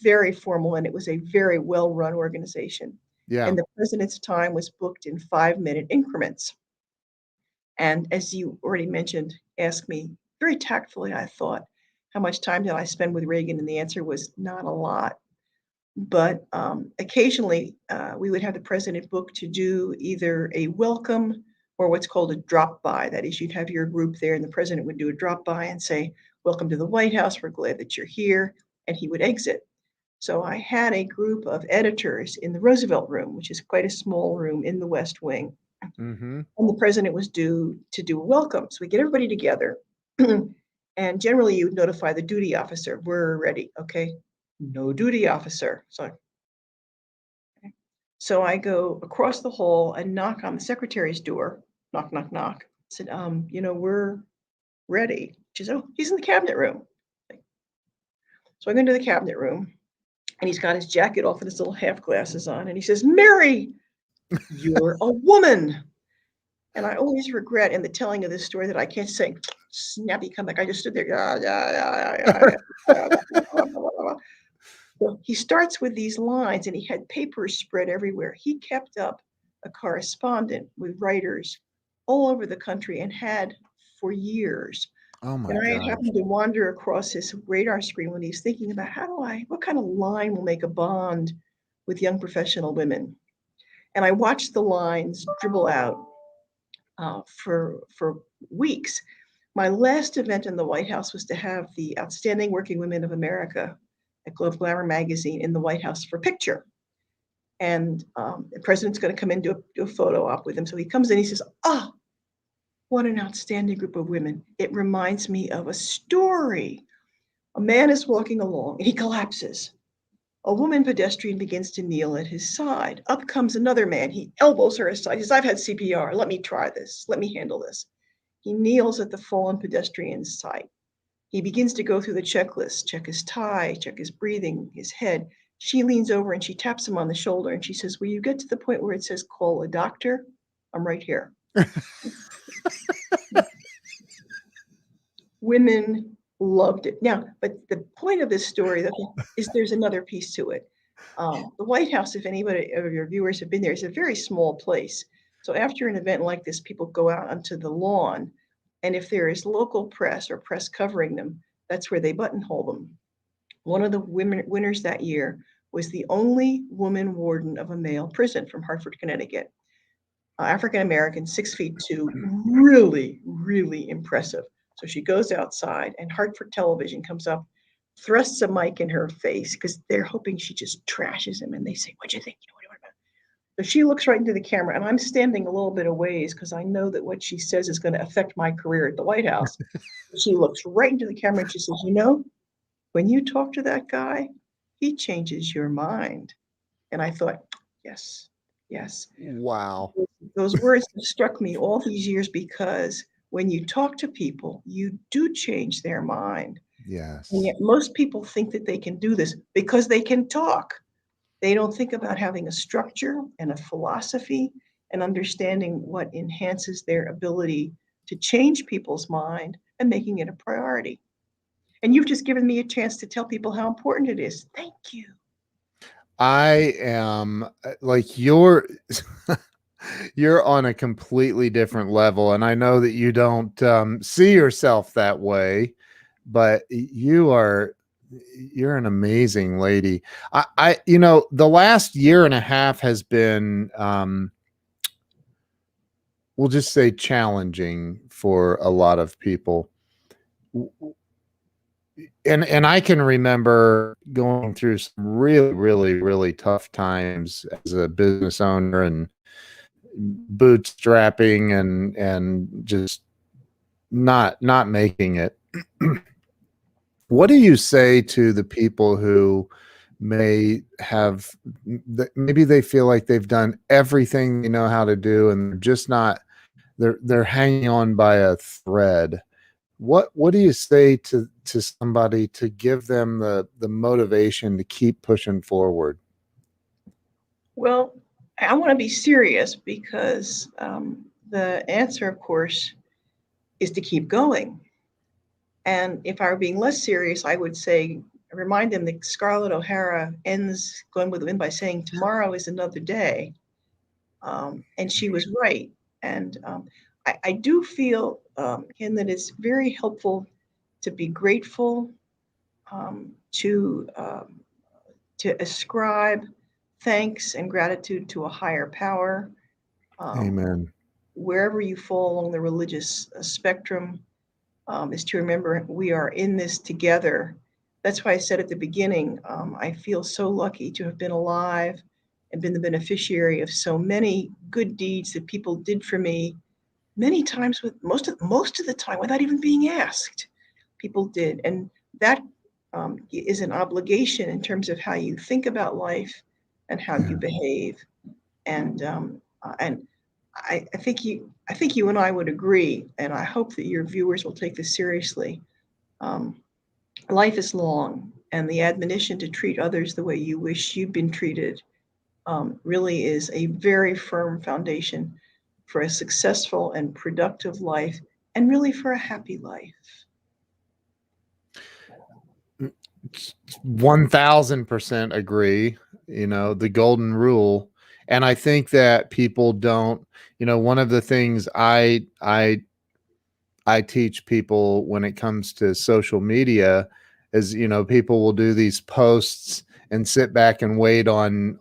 very formal and it was a very well-run organization. Yeah. And the president's time was booked in 5-minute increments. And as you already mentioned, asked me very tactfully, I thought, how much time did I spend with Reagan? And the answer was not a lot. But occasionally, we would have the president booked to do either a welcome or what's called a drop by. That is, you'd have your group there, and the president would do a drop by and say, "Welcome to the White House. We're glad that you're here." And he would exit. So I had a group of editors in the Roosevelt Room, which is quite a small room in the West Wing. Mm-hmm. And the president was due to do a welcome. So we get everybody together. And generally, you would notify the duty officer, "We're ready." Okay. No duty officer. So I go across the hall and knock on the secretary's door. Knock, knock, knock. I said, we're ready. She said, "Oh, he's in the cabinet room." So I go into the cabinet room and he's got his jacket off and his little half glasses on. And he says, "Merrie, you're a woman." And I always regret in the telling of this story that I can't say, "Snappy comeback." I just stood there. "Yeah, yeah, yeah, yeah, yeah, yeah." Well, he starts with these lines and he had papers spread everywhere. He kept up a correspondent with writers all over the country and had for years. Oh my And I had gosh. happened to wander across his radar screen when he's thinking about what kind of line will make a bond with young professional women. And I watched the lines dribble out for weeks. My last event in the White House was to have the Outstanding Working Women of America at Globe Glamour magazine in the White House for a picture. And the president's going to come in do a photo op with him. So he comes in, he says, "Oh, what an outstanding group of women. It reminds me of a story. A man is walking along and he collapses. A woman pedestrian begins to kneel at his side. Up comes another man. He elbows her aside. He says, 'I've had CPR. Let me try this. Let me handle this.' He kneels at the fallen pedestrian's side. He begins to go through the checklist, check his tie, check his breathing, his head. She leans over and she taps him on the shoulder and she says, 'Will you get to the point where it says call a doctor? I'm right here.'" Women loved it. Now, but the point of this story is there's another piece to it. The White House, if anybody of your viewers have been there, is a very small place. So after an event like this, people go out onto the lawn, and if there is local press or press covering them, that's where they buttonhole them. One of the winners that year was the only woman warden of a male prison from Hartford, Connecticut. African American, 6'2", really, really impressive. So she goes outside, and Hartford Television comes up, thrusts a mic in her face because they're hoping she just trashes him. And they say, "What'd you think? What about?" So she looks right into the camera, and I'm standing a little bit of ways because I know that what she says is going to affect my career at the White House. She looks right into the camera and she says, "When you talk to that guy, he changes your mind." And I thought, yes, yes. Wow. Those words have struck me all these years because when you talk to people, you do change their mind. And Yes. yet most people think that they can do this because they can talk. They don't think about having a structure and a philosophy and understanding what enhances their ability to change people's mind and making it a priority. And you've just given me a chance to tell people how important it is. Thank you. I am like you're on a completely different level, and I know that you don't see yourself that way, but you're an amazing lady. The last year and a half has been we'll just say challenging for a lot of people. And I can remember going through some really, really, really tough times as a business owner and bootstrapping and just not making it. What do you say to the people who may have, maybe they feel like they've done everything they know how to do, and they're just not, they're hanging on by a thread. What do you say to somebody to give them the motivation to keep pushing forward? Well, I want to be serious because the answer, of course, is to keep going. And if I were being less serious, I would say, remind them that Scarlett O'Hara ends Gone with the Wind by saying, tomorrow is another day. And she was right. And I do feel, Ken, that it's very helpful to be grateful, to ascribe thanks and gratitude to a higher power. Amen. Wherever you fall along the religious spectrum, is to remember we are in this together. That's why I said at the beginning, I feel so lucky to have been alive and been the beneficiary of so many good deeds that people did for me, many times with most of the time without even being asked. People did, and that is an obligation in terms of how you think about life and how you behave. And I think you and I would agree, and I hope that your viewers will take this seriously. Life is long, and the admonition to treat others the way you wish you'd been treated really is a very firm foundation for a successful and productive life, and really for a happy life. 1000% agree. The golden rule. And I think that people don't, one of the things I teach people when it comes to social media is, people will do these posts and sit back and wait on,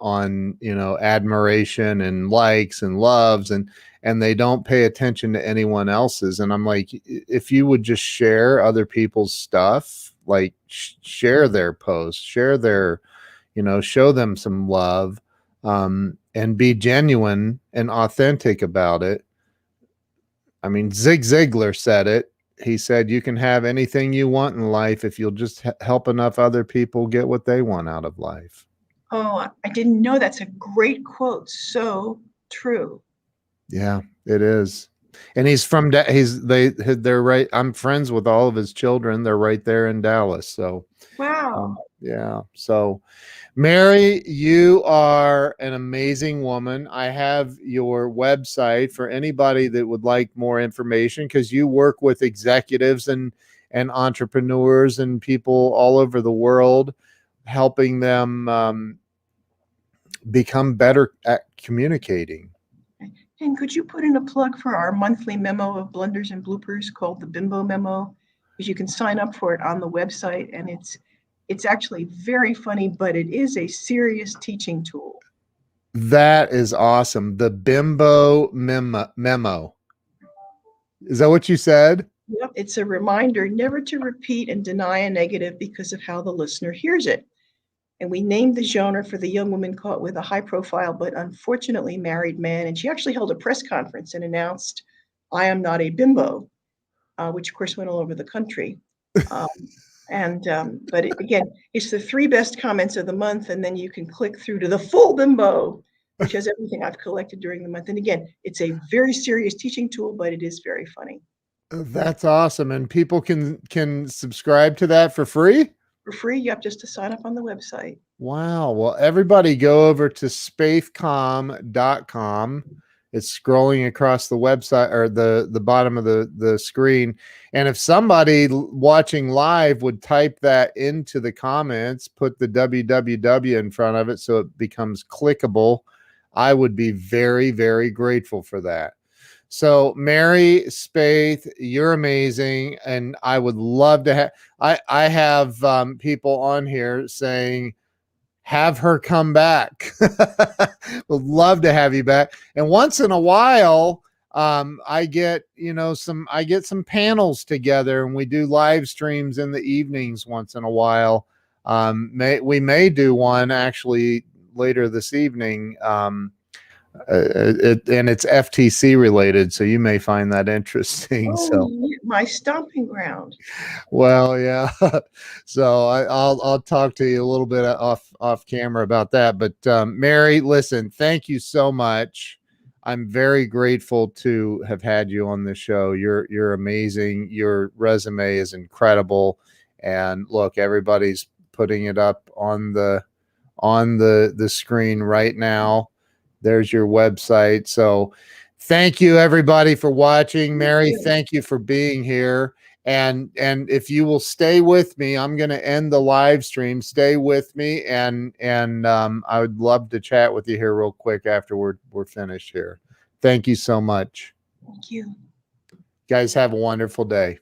admiration and likes and loves, and they don't pay attention to anyone else's. And I'm like, if you would just share other people's stuff, like share their posts, share their, show them some love, and be genuine and authentic about it. I mean, Zig Ziglar said it. He said, you can have anything you want in life if you'll just help enough other people get what they want out of life. Oh, I didn't know. That's a great quote. So true. Yeah, it is. And he's from, they're right. I'm friends with all of his children. They're right there in Dallas. So, Wow. yeah. So, Merrie, you are an amazing woman. I have your website for anybody that would like more information, because you work with executives and entrepreneurs and people all over the world, helping them become better at communicating. And could you put in a plug for our monthly memo of blunders and bloopers called the Bimbo Memo? Because you can sign up for it on the website, and it's actually very funny, but it is a serious teaching tool. That is awesome. The Bimbo memo. Is that what you said? Yep, it's a reminder never to repeat and deny a negative because of how the listener hears it. And we named the genre for the young woman caught with a high profile but unfortunately married man. And she actually held a press conference and announced, I am not a bimbo, which of course went all over the country. But again, it's the 3 best comments of the month, and then you can click through to the full bimbo, which has everything I've collected during the month. And again, it's a very serious teaching tool, but it is very funny. That's awesome. And people can subscribe to that for free? For free, you have just to sign up on the website. Wow. Well, everybody go over to spaethcom.com. It's scrolling across the website, or the bottom of the screen. And if somebody watching live would type that into the comments, put the www in front of it so it becomes clickable, I would be very, very grateful for that. So, Merrie Spaeth, you're amazing, and I would love to have. I have people on here saying, have her come back. Would love to have you back. And once in a while, I get some panels together, and we do live streams in the evenings once in a while. We may do one actually later this evening. And it's FTC related, so you may find that interesting. Oh, So, yeah, my stomping ground. well, yeah. So I'll talk to you a little bit off camera about that. But Merrie, listen, thank you so much. I'm very grateful to have had you on the show. You're amazing. Your resume is incredible. And look, everybody's putting it up on the screen right now. There's your website. So thank you everybody for watching. Merrie, thank you for being here. And if you will stay with me, I'm going to end the live stream. Stay with me, and I would love to chat with you here real quick after we're finished here. Thank you so much. Thank you. Guys, have a wonderful day.